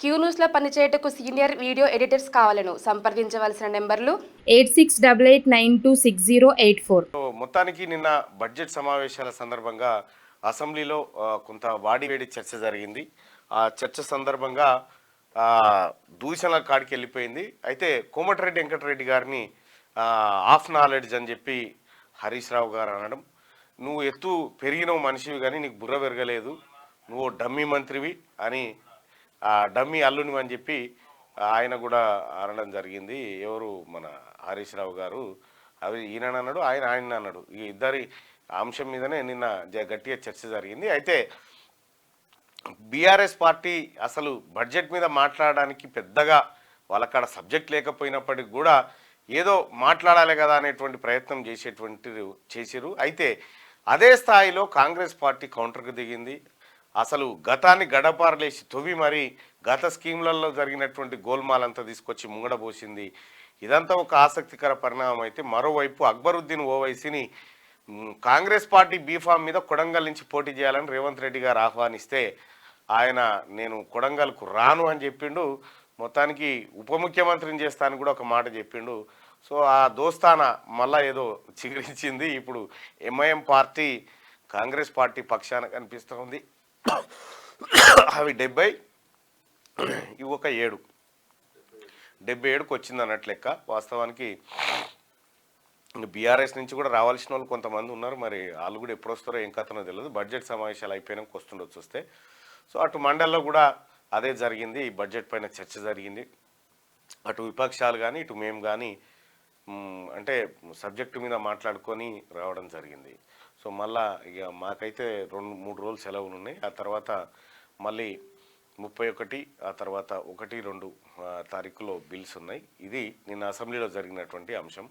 Queue న్యూస్లో పనిచేయటకు senior video editors కావాలను సంప్రదించవలసిన నెంబర్లు 8688926084. మొత్తానికి నిన్న బడ్జెట్ సమావేశాల సందర్భంగా అసెంబ్లీలో కొంత వాడివేడి చర్చ జరిగింది. ఆ చర్చ సందర్భంగా దూషణల కాడికి వెళ్ళిపోయింది. అయితే కోమటిరెడ్డి వెంకటరెడ్డి గారిని ఆఫ్ నాలెడ్జ్ అని చెప్పి హరీష్ రావు గారు అనడం, నువ్వు ఎత్తు పెరిగినవు మనిషివి కానీ నీకు బుర్ర పెరగలేదు, నువ్వు డమ్మీ మంత్రివి అని డమ్మీ అల్లుని అని చెప్పి ఆయన కూడా అనడం జరిగింది. ఎవరు మన హరీష్ రావు గారు అవి ఈయన అన్నాడు, ఆయన అన్నాడు. ఈ ఇద్దరి అంశం మీదనే నిన్న గట్టిగా చర్చ జరిగింది. అయితే బీఆర్ఎస్ పార్టీ అసలు బడ్జెట్ మీద మాట్లాడడానికి పెద్దగా వాళ్ళకాడ సబ్జెక్ట్ లేకపోయినప్పటికీ కూడా ఏదో మాట్లాడాలి కదా అనేటువంటి ప్రయత్నం చేసిరు. అయితే అదే స్థాయిలో కాంగ్రెస్ పార్టీ కౌంటర్కి దిగింది. అసలు గతాన్ని గడపారలేసి తొవ్వి మరి గత స్కీమ్లలో జరిగినటువంటి గోల్మాలంతా తీసుకొచ్చి ముంగడబోసింది. ఇదంతా ఒక ఆసక్తికర పరిణామం. అయితే మరోవైపు అక్బరుద్దీన్ ఓవైసీని కాంగ్రెస్ పార్టీ బీఫామ్ మీద కొడంగల్ నుంచి పోటీ చేయాలని రేవంత్ రెడ్డి గారు ఆహ్వానిస్తే ఆయన నేను కొడంగల్కు రాను అని చెప్పిండు. మొత్తానికి ఉప ముఖ్యమంత్రిని చేస్తానని కూడా ఒక మాట చెప్పిండు. సో ఆ దోస్తానా మళ్ళా ఏదో చిగురించింది. ఇప్పుడు ఎంఐఎం పార్టీ కాంగ్రెస్ పార్టీ పక్షాన కనిపిస్తూ ఉంది. అవి 70, ఇవి ఒక 77కు వచ్చింది అన్నట్లు లెక్క. వాస్తవానికి బీఆర్ఎస్ నుంచి కూడా రావాల్సిన వాళ్ళు కొంతమంది ఉన్నారు. మరి వాళ్ళు కూడా ఎప్పుడు వస్తారో ఏం కథనో తెలియదు. బడ్జెట్ సమావేశాలు అయిపోయినాక వస్తుండొచ్చు వస్తే. సో అటు మండల్లో కూడా అదే జరిగింది. ఈ బడ్జెట్ పైన చర్చ జరిగింది. అటు విపక్షాలు కానీ ఇటు మేము కానీ అంటే సబ్జెక్టు మీద మాట్లాడుకొని రావడం జరిగింది. సో మళ్ళా ఇక మాకైతే 2-3 రోజులు సెలవులు ఉన్నాయి. ఆ తర్వాత మళ్ళీ 31, ఆ తర్వాత 1-2 తారీఖులో బిల్స్ ఉన్నాయి. ఇది నిన్న అసెంబ్లీలో జరిగినటువంటి అంశం.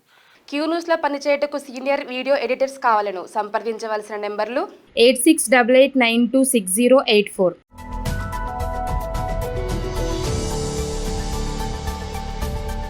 క్యూ న్యూస్లో పనిచేయటకు సీనియర్ వీడియో ఎడిటర్స్ కావాలను సంప్రదించవలసిన నెంబర్లు 8688926084.